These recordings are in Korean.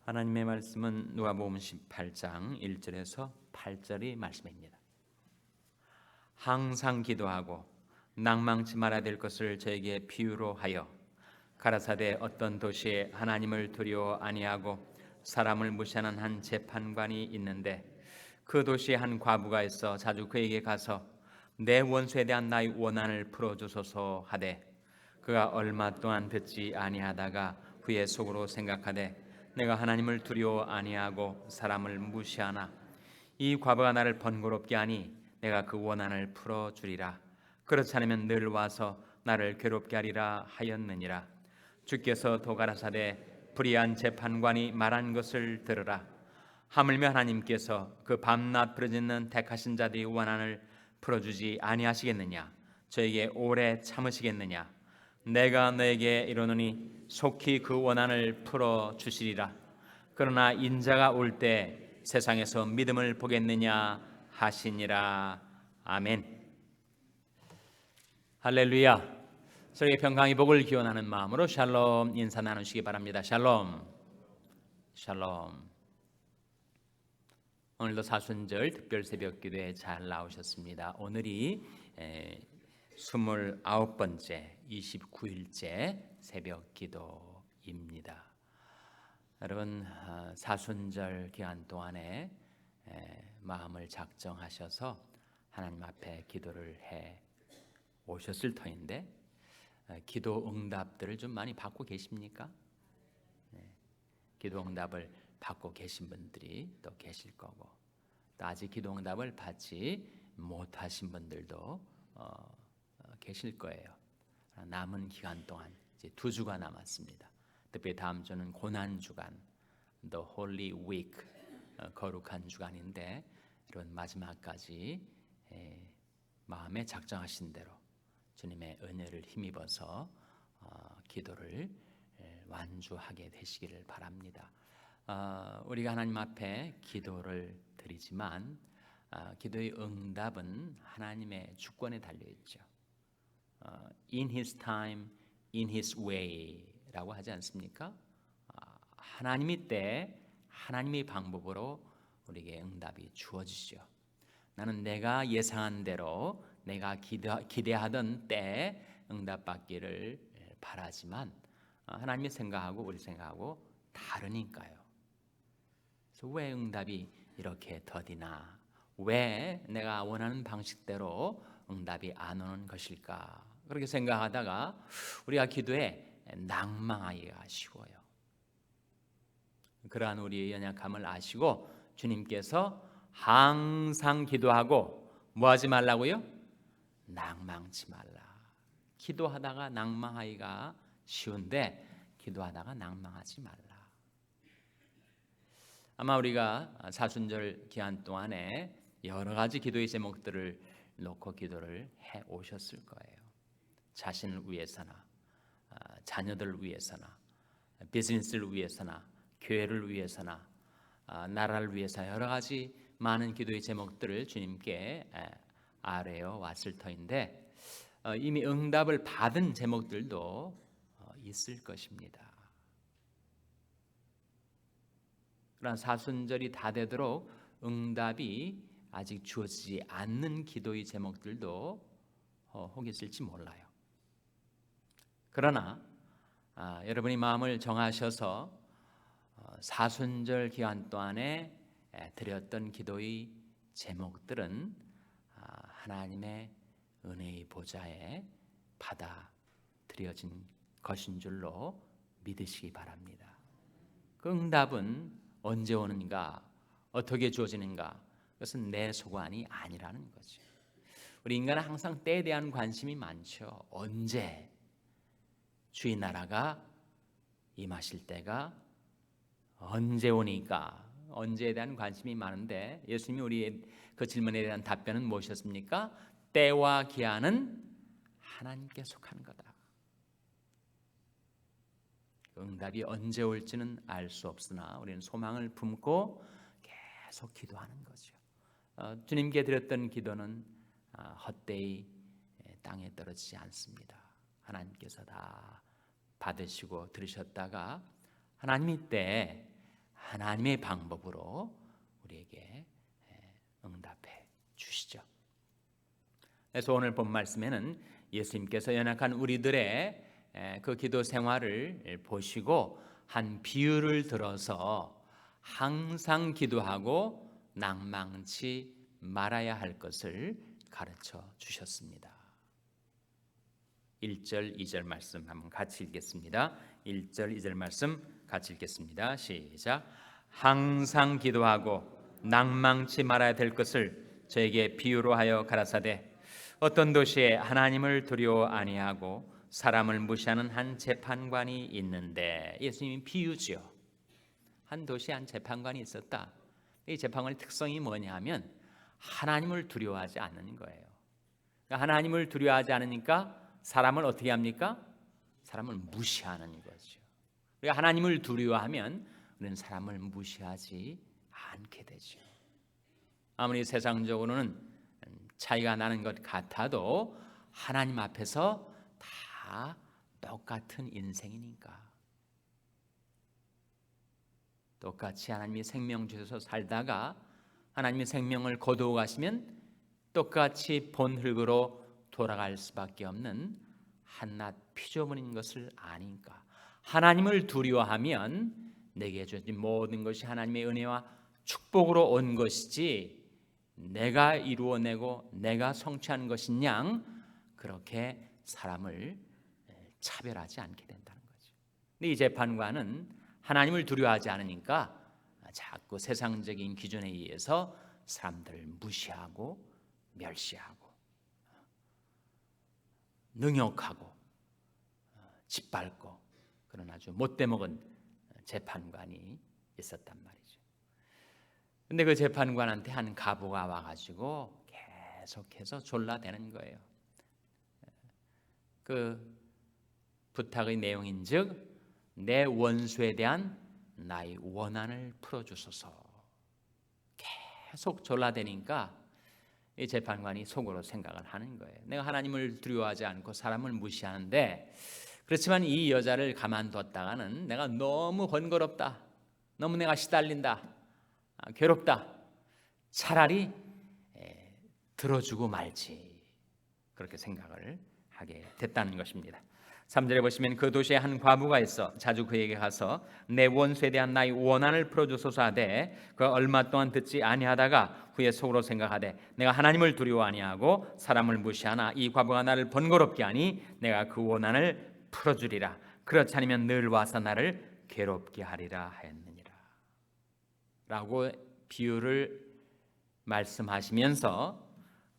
하나님의 말씀은 누가복음 18장 1절에서 8절의 말씀입니다. 항상 기도하고 낭망치 말아야 될 것을 저에게 비유로 하여 가라사대 어떤 도시에 하나님을 두려워 아니하고 사람을 무시하는 한 재판관이 있는데 그 도시에 한 과부가 있어 자주 그에게 가서 내 원수에 대한 나의 원한을 풀어주소서 하되 그가 얼마 동안 듣지 아니하다가 후에 속으로 생각하되 내가 하나님을 두려워 아니하고 사람을 무시하나 이 과부가 나를 번거롭게 하니 내가 그 원한을 풀어주리라. 그렇지 않으면 늘 와서 나를 괴롭게 하리라 하였느니라. 주께서 또 가라사대 불의한 재판관이 말한 것을 들으라. 하물며 하나님께서 그 밤낮 부르짖는 택하신 자들의 원한을 풀어주지 아니하시겠느냐? 저에게 오래 참으시겠느냐? 내가 너에게 이르노니 속히 그 원한을 풀어주시리라. 그러나 인자가 올 때 세상에서 믿음을 보겠느냐 하시니라. 아멘. 할렐루야. 저에게 평강의 복을 기원하는 마음으로 샬롬 인사 나누시기 바랍니다. 샬롬. 샬롬. 오늘도 사순절 특별 새벽 기도에 잘 나오셨습니다. 오늘이 29번째 29일째 새벽 기도입니다. 여러분 사순절 기간 동안에 마음을 작정하셔서 하나님 앞에 기도를 해 오셨을 터인데 기도 응답들을 좀 많이 받고 계십니까? 기도 응답을 받고 계신 분들이 또 계실 거고 또 아직 기도 응답을 받지 못하신 분들도 계실 거예요. 남은 기간 동안 이제 2주가 남았습니다. 특히 다음 주는 고난 주간, The Holy Week, 거룩한 주간인데 이런 마지막까지 마음에 작정하신 대로 주님의 은혜를 힘입어서 기도를 완주하게 되시기를 바랍니다. 우리가 하나님 앞에 기도를 드리지만 기도의 응답은 하나님의 주권에 달려 있죠. In His time, in His way라고 하지 않습니까? 하나님의 때, 하나님의 방법으로 우리에게 응답이 주어지죠. 나는 내가 예상한 대로, 내가 기대하던 때에 응답받기를 바라지만 하나님의 생각하고 우리 생각하고 다르니까요. 그래서 왜 응답이 이렇게 더디나? 왜 내가 원하는 방식대로 응답이 안 오는 것일까? 그렇게 생각하다가 우리가 기도에 낭망하기가 쉬워요. 그러한 우리의 연약함을 아시고 주님께서 항상 기도하고 뭐 하지 말라고요? 낭망치 말라. 기도하다가 낭망하기가 쉬운데 기도하다가 낭망하지 말라. 아마 우리가 사순절 기간 동안에 여러 가지 기도의 제목들을 놓고 기도를 해 오셨을 거예요. 자신을 위해서나 자녀들을 위해서나 비즈니스를 위해서나 교회를 위해서나 나라를 위해서 여러 가지 많은 기도의 제목들을 주님께 아뢰어 왔을 터인데 이미 응답을 받은 제목들도 있을 것입니다. 그러나 사순절이 다 되도록 응답이 아직 주어지지 않는 기도의 제목들도 혹 있을지 몰라요. 그러나 여러분이 마음을 정하셔서 사순절 기간 동안에 드렸던 기도의 제목들은 하나님의 은혜의 보좌에 받아들여진 것인 줄로 믿으시기 바랍니다. 그 응답은 언제 오는가, 어떻게 주어지는가, 그것은 내 소관이 아니라는 거죠. 우리 인간은 항상 때에 대한 관심이 많죠. 언제 주의 나라가 임하실 때가 언제 오니까, 언제에 대한 관심이 많은데 예수님이 우리의 그 질문에 대한 답변은 무엇이었습니까? 때와 기한은 하나님께 속한 거다. 응답이 언제 올지는 알 수 없으나 우리는 소망을 품고 계속 기도하는 거죠. 주님께 드렸던 기도는 헛되이 땅에 떨어지지 않습니다. 하나님께서 다 받으시고 들으셨다가 하나님이 때 하나님의 방법으로 우리에게 응답해 주시죠. 그래서 오늘 본 말씀에는 예수님께서 연약한 우리들의 그 기도 생활을 보시고 한 비유를 들어서 항상 기도하고 낭망치 말아야 할 것을 가르쳐 주셨습니다. 1절 2절 말씀 한번 같이 읽겠습니다. 1절 2절 말씀 같이 읽겠습니다. 시작. 항상 기도하고 낭망치 말아야 될 것을 저에게 비유로 하여 가라사대 어떤 도시에 하나님을 두려워 아니하고 사람을 무시하는 한 재판관이 있는데, 예수님이 비유죠. 한 도시에 한 재판관이 있었다. 이 재판관의 특성이 뭐냐 하면 하나님을 두려워하지 않는 거예요. 그러니까 하나님을 두려워하지 않으니까 사람을 어떻게 합니까? 사람을 무시하는 거죠. 우리가 하나님을 두려워하면 우리는 사람을 무시하지 않게 되죠. 아무리 세상적으로는 차이가 나는 것 같아도 하나님 앞에서 다 똑같은 인생이니까, 똑같이 하나님이 생명 주셔서 살다가 하나님의 생명을 거두어 가시면 똑같이 본흙으로 돌아갈 수밖에 없는 한낱 피조물인 것을 아니까, 하나님을 두려워하면 내게 주어진 모든 것이 하나님의 은혜와 축복으로 온 것이지 내가 이루어내고 내가 성취한 것인 양 그렇게 사람을 차별하지 않게 된다는 거죠. 근데 이 재판관은 하나님을 두려워하지 않으니까 자꾸 세상적인 기준에 의해서 사람들을 무시하고 멸시하고 능욕하고 짓밟고 그런 아주 못돼먹은 재판관이 있었단 말이죠. 근데 그 재판관한테 한 가부가 와가지고 계속해서 졸라대는 거예요. 그 부탁의 내용인즉 내 원수에 대한 나의 원한을 풀어주소서. 계속 졸라대니까 이 재판관이 속으로 생각을 하는 거예요. 내가 하나님을 두려워하지 않고 사람을 무시하는데, 그렇지만 이 여자를 가만뒀다가는 내가 너무 번거롭다, 너무 내가 시달린다, 괴롭다, 차라리 들어주고 말지, 그렇게 생각을 하게 됐다는 것입니다. 3절에 보시면 그 도시에 한 과부가 있어 자주 그에게 가서 내 원수에 대한 나의 원한을 풀어주소서 하되 그 얼마 동안 듣지 아니하다가 후에 속으로 생각하되 내가 하나님을 두려워 아니하고 사람을 무시하나 이 과부가 나를 번거롭게 하니 내가 그 원한을 풀어주리라. 그렇지 않으면 늘 와서 나를 괴롭게 하리라 하였느니라 라고 비유를 말씀하시면서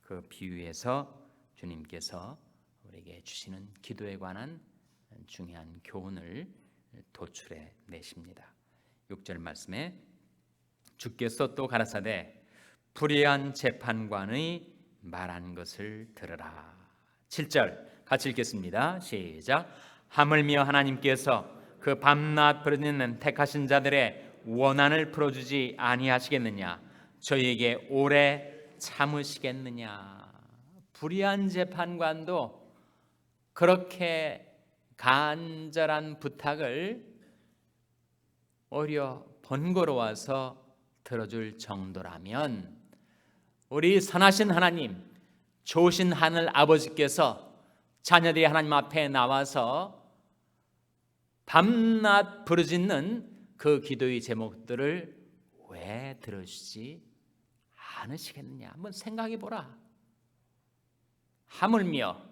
그 비유에서 주님께서 우리에게 주시는 기도에 관한 중요한 교훈을 도출해 내십니다. 6절 말씀에 주께서 또 가라사대 불의한 재판관의 말한 것을 들으라. 7절 같이 읽겠습니다. 시작. 하물며 하나님께서 그 밤낮 부르짖는 택하신 자들의 원한을 풀어주지 아니하시겠느냐? 저희에게 오래 참으시겠느냐? 불의한 재판관도 그렇게 간절한 부탁을 오히려 번거로워서 들어줄 정도라면 우리 선하신 하나님, 좋으신 하늘 아버지께서 자녀들이 하나님 앞에 나와서 밤낮 부르짖는 그 기도의 제목들을 왜 들어주지 않으시겠느냐? 한번 생각해 보라. 하물며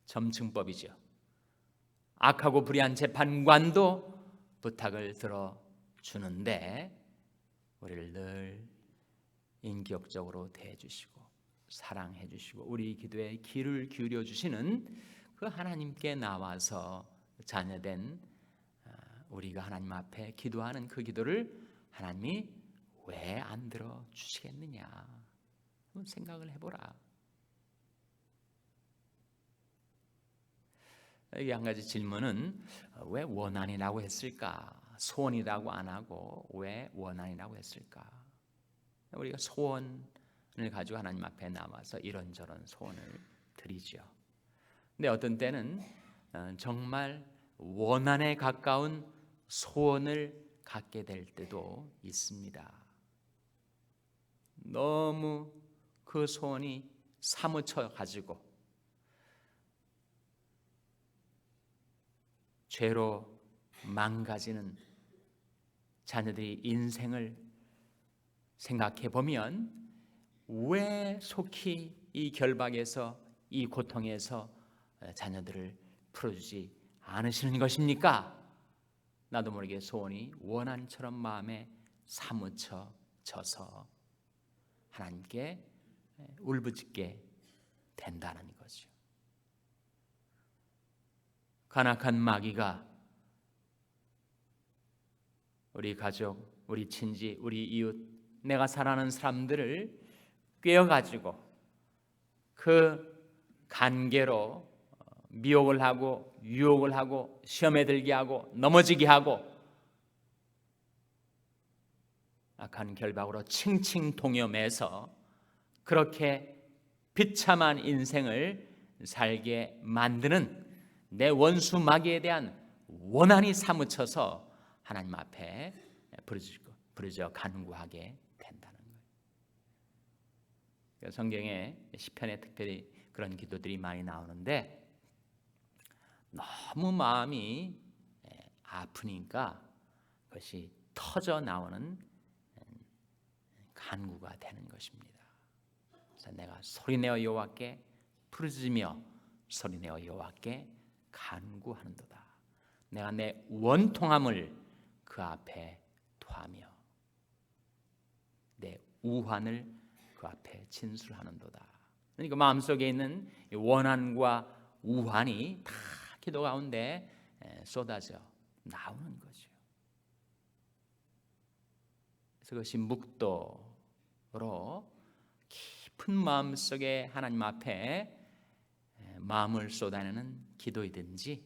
점층법이죠. 악하고 불의한 재판관도 부탁을 들어주는데 우리를 늘 인격적으로 대해주시고 사랑해주시고 우리 기도에 귀를 기울여주시는 그 하나님께 나와서 자녀된 우리가 하나님 앞에 기도하는 그 기도를 하나님이 왜 안 들어주시겠느냐? 한번 생각을 해보라. 여기 한 가지 질문은 왜 원한이라고 했을까? 소원이라고 안 하고 왜 원한이라고 했을까? 우리가 소원을 가지고 하나님 앞에 나와서 이런저런 소원을 드리죠. 근데 어떤 때는 정말 원한에 가까운 소원을 갖게 될 때도 있습니다. 너무 그 소원이 사무쳐 가지고 죄로 망가지는 자녀들의 인생을 생각해 보면 왜 속히 이 결박에서, 이 고통에서 자녀들을 풀어주지 않으시는 것입니까? 나도 모르게 소원이 원한처럼 마음에 사무쳐져서 하나님께 울부짖게 된다는 거죠. 간악한 마귀가 우리 가족, 우리 친지, 우리 이웃, 내가 사랑하는 사람들을 꿰어가지고 그 관계로 미혹을 하고 유혹을 하고 시험에 들게 하고 넘어지게 하고 악한 결박으로 칭칭 동여매서 그렇게 비참한 인생을 살게 만드는 내 원수 마귀에 대한 원한이 사무쳐서 하나님 앞에 부르짖어 간구하게 된다는 거예요. 성경에 시편에 특별히 그런 기도들이 많이 나오는데 너무 마음이 아프니까 그것이 터져 나오는 간구가 되는 것입니다. 그래서 내가 소리내어 여호와께 부르짖으며 소리내어 여호와께 간구하는도다. 내가 내 원통함을 그 앞에 토하며 내 우환을 그 앞에 진술하는도다. 그러니까 마음속에 있는 원한과 우환이 다 기도 가운데 쏟아져 나오는 거죠. 그래서 그것이 묵도로 깊은 마음속에 하나님 앞에 마음을 쏟아내는 기도이든지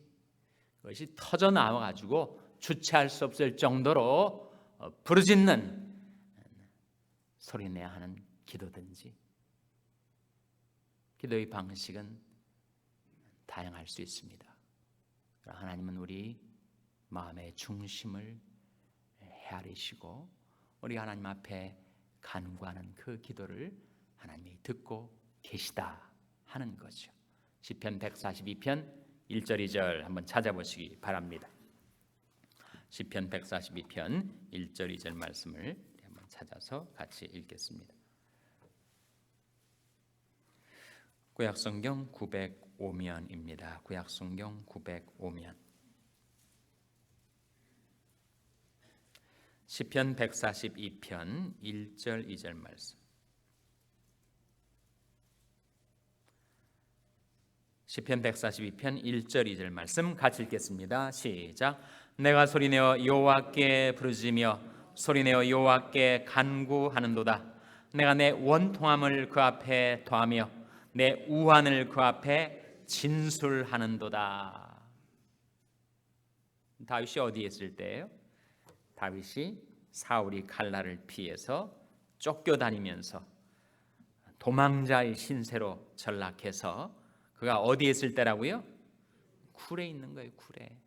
그것이 터져 나와가지고 주체할 수 없을 정도로 부르짖는 소리내야 하는 기도든지 기도의 방식은 다양할 수 있습니다. 하나님은 우리 마음의 중심을 헤아리시고 우리 하나님 앞에 간구하는 그 기도를 하나님이 듣고 계시다 하는 거죠. 시편 142편 1절 2절 한번 찾아보시기 바랍니다. 시편 142편 1절 2절 말씀을 한번 찾아서 같이 읽겠습니다. 구약성경 905면입니다. 구약성경 905면 시편 142편 1절 2절 말씀. 시편 142편 1절 2절 말씀 같이 읽겠습니다. 시작. 내가 소리내어 여호와께 부르짖으며 소리내어 여호와께 간구하는도다. 내가 내 원통함을 그 앞에 더하며 내 우환을 그 앞에 진술하는도다. 다윗이 어디에 있을 때예요? 다윗이 사울이 칼날을 피해서 쫓겨다니면서 도망자의 신세로 전락해서 그가 어디에 있을 때라고요? 굴에 있는 거예요. 굴에.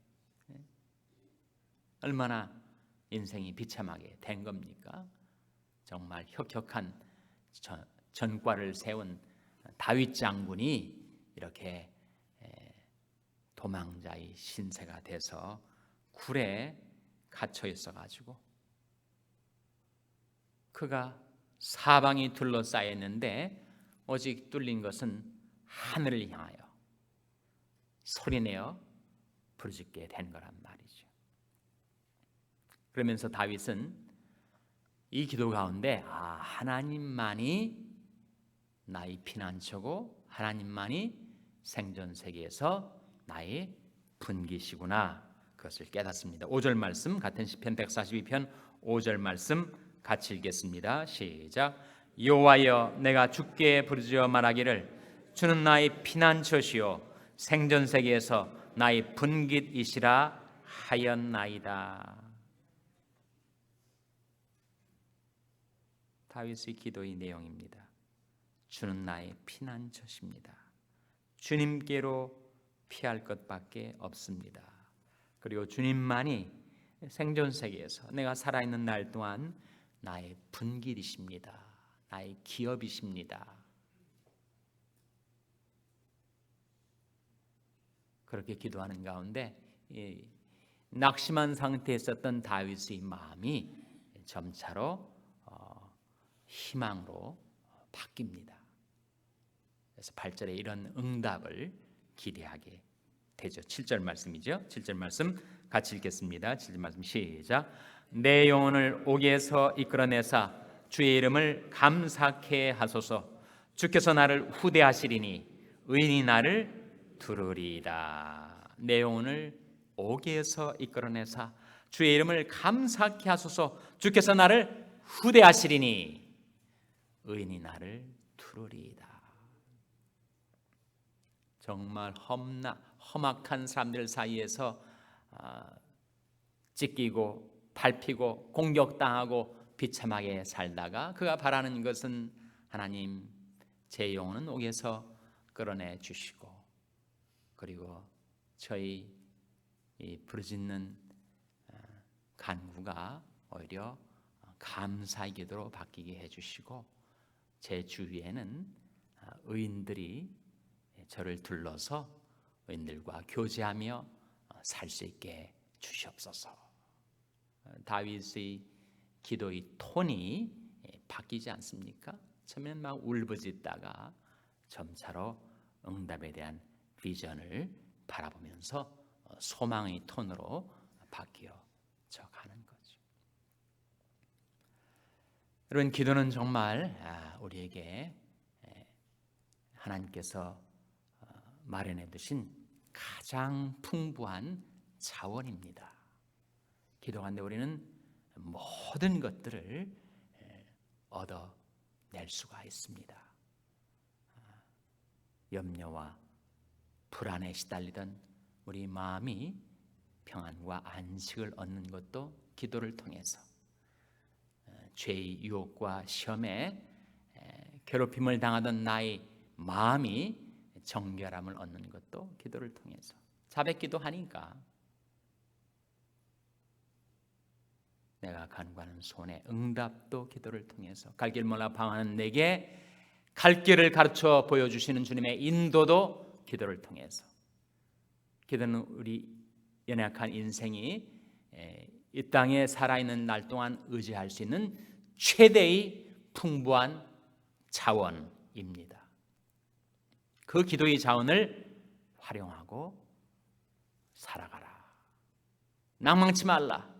얼마나 인생이 비참하게 된 겁니까? 정말 혁혁한 전과를 세운 다윗 장군이 이렇게 도망자의 신세가 돼서 굴에 갇혀 있어가지고 그가 사방이 둘러싸였는데 오직 뚫린 것은 하늘을 향하여 소리내어 부르짖게 된 거란 말이죠. 그러면서 다윗은 이 기도 가운데 하나님만이 나의 피난처고 하나님만이 생존 세계에서 나의 분기시구나 그것을 깨닫습니다. 5절 말씀 같은 시편 142편 5절 말씀 같이 읽겠습니다. 시작. 여호와여 내가 주께 부르짖어 말하기를 주는 나의 피난처시요 생존 세계에서 나의 분깃이시라 하였나이다. 다윗의 기도의 내용입니다. 주는 나의 피난처십니다. 주님께로 피할 것밖에 없습니다. 그리고 주님만이 생존 세계에서 내가 살아있는 날 동안 나의 분길이십니다. 나의 기업이십니다. 그렇게 기도하는 가운데 낙심한 상태에 있었던 다윗의 마음이 점차로 희망으로 바뀝니다. 그래서 8절에 이런 응답을 기대하게 되죠. 7절 말씀이죠. 7절 말씀 같이 읽겠습니다. 7절 말씀 시작. 내 영혼을 옥에서 이끌어내사 주의 이름을 감사케 하소서. 주께서 나를 후대하시리니 의인이 나를 두르리이다. 내 영혼을 옥에서 이끌어내사 주의 이름을 감사케 하소서. 주께서 나를 후대하시리니 의인이 나를 두르리이다. 정말 험악한 사람들 사이에서 찢기고 밟히고 공격당하고 비참하게 살다가 그가 바라는 것은 하나님, 제 영혼은 옥에서 끌어내 주시고 그리고 저희 이 부르짖는 간구가 오히려 감사의 기도로 바뀌게 해주시고 제 주위에는 의인들이 저를 둘러서 의인들과 교제하며 살 수 있게 주시옵소서. 다윗의 기도의 톤이 바뀌지 않습니까? 처음에는 막 울부짖다가 점차로 응답에 대한 비전을 바라보면서 소망의 톤으로 바뀌어져 가는 거죠. 여러분, 기도는 정말 우리에게 하나님께서 마련해 두신 가장 풍부한 자원입니다. 기도하는데 우리는 모든 것들을 얻어낼 수가 있습니다. 염려와 불안에 시달리던 우리 마음이 평안과 안식을 얻는 것도 기도를 통해서, 죄의 유혹과 시험에 괴롭힘을 당하던 나의 마음이 정결함을 얻는 것도 기도를 통해서, 자백기도 하니까 내가 간구하는 소원의 응답도 기도를 통해서, 갈 길 몰라 방황하는 내게 갈 길을 가르쳐 보여주시는 주님의 인도도 기도를 통해서. 기도는 우리 연약한 인생이 이 땅에 살아있는 날 동안 의지할 수 있는 최대의 풍부한 자원입니다. 그 기도의 자원을 활용하고 살아가라. 낭망치 말라.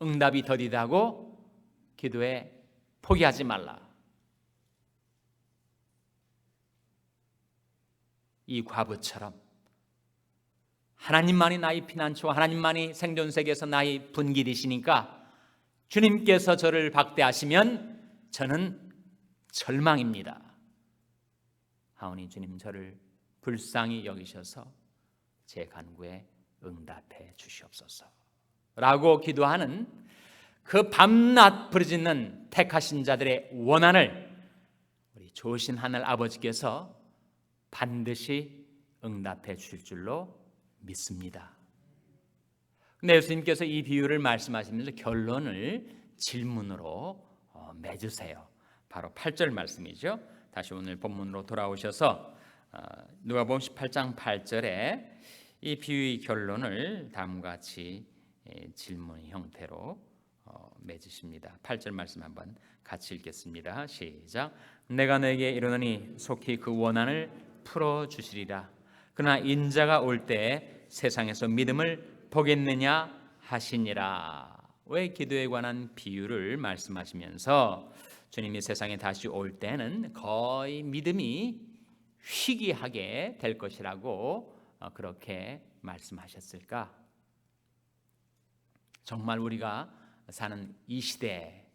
응답이 더디다고 기도에 포기하지 말라. 이 과부처럼 하나님만이 나의 피난처, 하나님만이 생존 세계에서 나의 분길이시니까 주님께서 저를 박대하시면 저는 절망입니다. 하오니 주님, 저를 불쌍히 여기셔서 제 간구에 응답해 주시옵소서 라고 기도하는 그 밤낮 부르짖는 택하신 자들의 원한을 우리 좋으신 하늘 아버지께서 반드시 응답해 주실 줄로 믿습니다. 근데 예수님께서 이 비유를 말씀하시면서 결론을 질문으로 맺으세요. 바로 8절 말씀이죠. 다시 오늘 본문으로 돌아오셔서 누가복음 18장 8절에 이 비유의 결론을 다음과 같이 질문 형태로 맺으십니다. 8절 말씀 한번 같이 읽겠습니다. 시작. 내가 너에게 이르노니 속히 그 원한을 풀어주시리라. 그러나 인자가 올 때 세상에서 믿음을 보겠느냐 하시니라. 왜 기도에 관한 비유를 말씀하시면서 주님이 세상에 다시 올 때는 거의 믿음이 희귀하게 될 것이라고 그렇게 말씀하셨을까? 정말 우리가 사는 이 시대에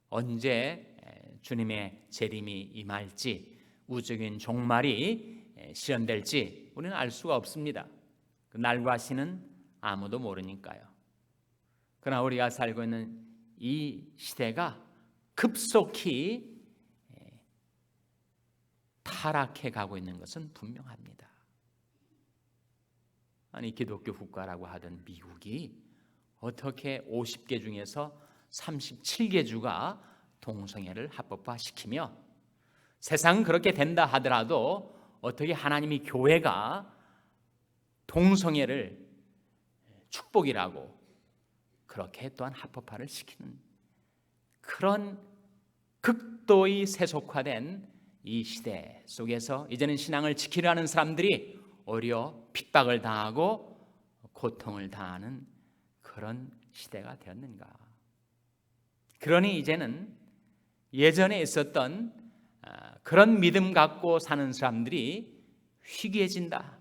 언제 주님의 재림이 임할지, 우주적인 종말이 실현될지 우리는 알 수가 없습니다. 그 날과 시는 아무도 모르니까요. 그러나 우리가 살고 있는 이 시대가 급속히 타락해 가고 있는 것은 분명합니다. 아니, 기독교 국가라고 하던 미국이 어떻게 50개 중에서 37개 주가 동성애를 합법화시키며 세상은 그렇게 된다 하더라도 어떻게 하나님이 교회가 동성애를 축복이라고 그렇게 또한 합법화를 시키는 그런 극도의 세속화된 이 시대 속에서 이제는 신앙을 지키려는 사람들이 오히려 핍박을 당하고 고통을 당하는 그런 시대가 되었는가. 그러니 이제는 예전에 있었던 그런 믿음 갖고 사는 사람들이 희귀해진다.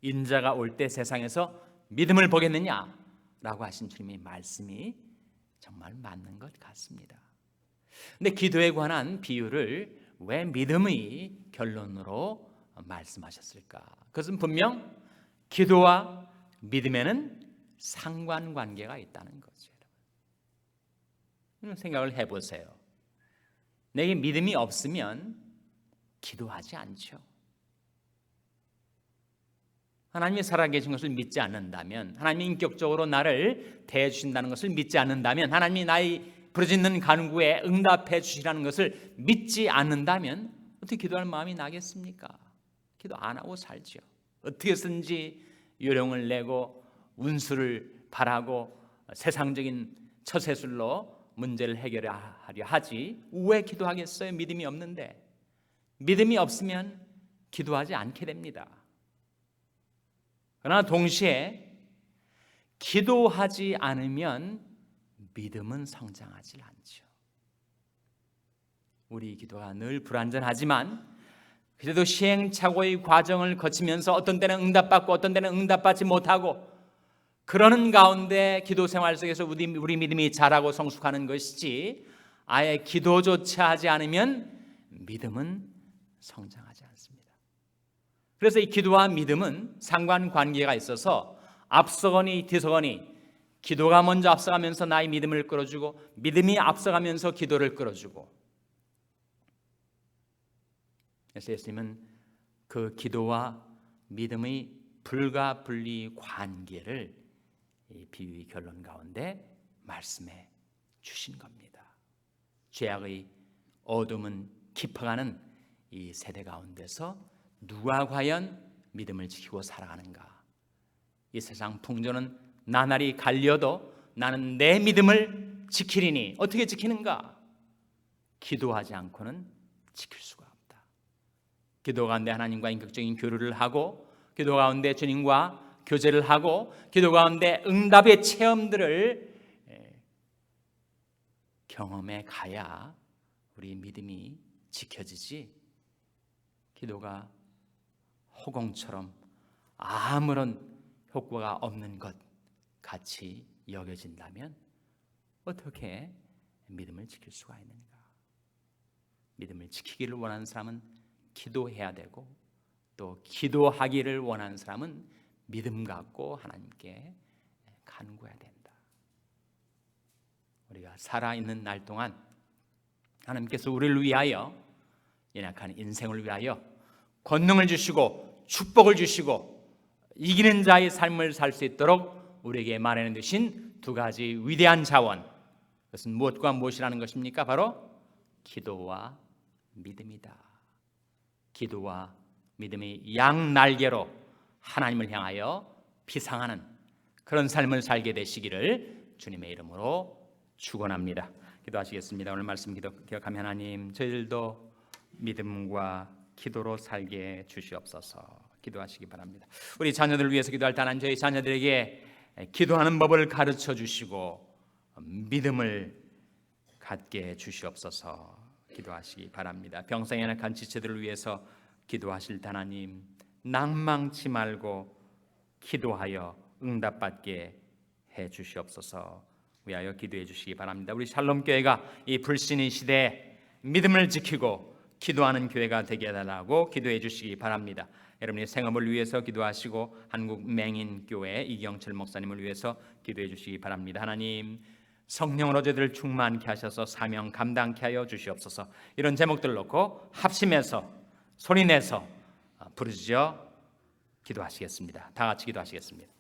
인자가 올 때 세상에서 믿음을 보겠느냐라고 하신 주님의 말씀이 정말 맞는 것 같습니다. 근데 기도에 관한 비유를 왜 믿음의 결론으로 말씀하셨을까? 그것은 분명 기도와 믿음에는 상관관계가 있다는 거죠. 생각을 해보세요. 내게 믿음이 없으면 기도하지 않죠. 하나님이 살아계신 것을 믿지 않는다면, 하나님이 인격적으로 나를 대해주신다는 것을 믿지 않는다면, 하나님이 나의 부르짖는 간구에 응답해 주시라는 것을 믿지 않는다면 어떻게 기도할 마음이 나겠습니까? 기도 안 하고 살죠. 어떻게든지 요령을 내고 운수를 바라고 세상적인 처세술로 문제를 해결하려 하지 왜 기도하겠어요? 믿음이 없는데. 믿음이 없으면 기도하지 않게 됩니다. 그러나 동시에 기도하지 않으면 믿음은 성장하지 않죠. 우리 기도가 늘 불완전하지만 그래도 시행착오의 과정을 거치면서 어떤 때는 응답받고 어떤 때는 응답받지 못하고 그러는 가운데 기도 생활 속에서 우리 믿음이 자라고 성숙하는 것이지 아예 기도조차 하지 않으면 믿음은 성장하지 않습니다. 그래서 이 기도와 믿음은 상관관계가 있어서 앞서거니 뒤서거니 기도가 먼저 앞서가면서 나의 믿음을 끌어주고 믿음이 앞서가면서 기도를 끌어주고, 그래서 예수님은 그 기도와 믿음의 불가분리 관계를 이 비유의 결론 가운데 말씀해 주신 겁니다. 죄악의 어둠은 깊어가는 이 세대 가운데서 누가 과연 믿음을 지키고 살아가는가? 이 세상 풍조는 나날이 갈려도 나는 내 믿음을 지키리니 어떻게 지키는가? 기도하지 않고는 지킬 수가 없다. 기도 가운데 하나님과 인격적인 교류를 하고 기도 가운데 주님과 교제를 하고 기도 가운데 응답의 체험들을 경험해 가야 우리 믿음이 지켜지지, 기도가 허공처럼 아무런 효과가 없는 것 같이 여겨진다면 어떻게 믿음을 지킬 수가 있는가? 믿음을 지키기를 원하는 사람은 기도해야 되고 또 기도하기를 원하는 사람은 믿음 갖고 하나님께 간구해야 된다. 우리가 살아있는 날 동안 하나님께서 우리를 위하여, 연약한 인생을 위하여 권능을 주시고 축복을 주시고 이기는 자의 삶을 살 수 있도록 우리에게 마련해 두신 두 가지 위대한 자원, 그것은 무엇과 무엇이라는 것입니까? 바로 기도와 믿음이다. 기도와 믿음이 양날개로 하나님을 향하여 비상하는 그런 삶을 살게 되시기를 주님의 이름으로 축원합니다. 기도하시겠습니다. 오늘 말씀 기억하며 하나님, 저희들도 믿음과 기도로 살게 주시옵소서. 기도하시기 바랍니다. 우리 자녀들을 위해서 기도할 때 하나님, 저희 자녀들에게 기도하는 법을 가르쳐 주시고 믿음을 갖게 주시옵소서. 기도하시기 바랍니다. 병상에 약한 지체들을 위해서 기도하실 때 하나님, 낭망치 말고 기도하여 응답받게 해 주시옵소서. 위하여 기도해 주시기 바랍니다. 우리 샬롬교회가 이 불신의 시대에 믿음을 지키고 기도하는 교회가 되게 해달라고 기도해 주시기 바랍니다. 여러분의 생업을 위해서 기도하시고 한국 맹인교회 이경철 목사님을 위해서 기도해 주시기 바랍니다. 하나님, 성령으로 저희들을 충만케 하셔서 사명 감당케 하여 주시옵소서. 이런 제목들을 놓고 합심해서 소리내서 부르짖어 기도하시겠습니다. 다 같이 기도하시겠습니다.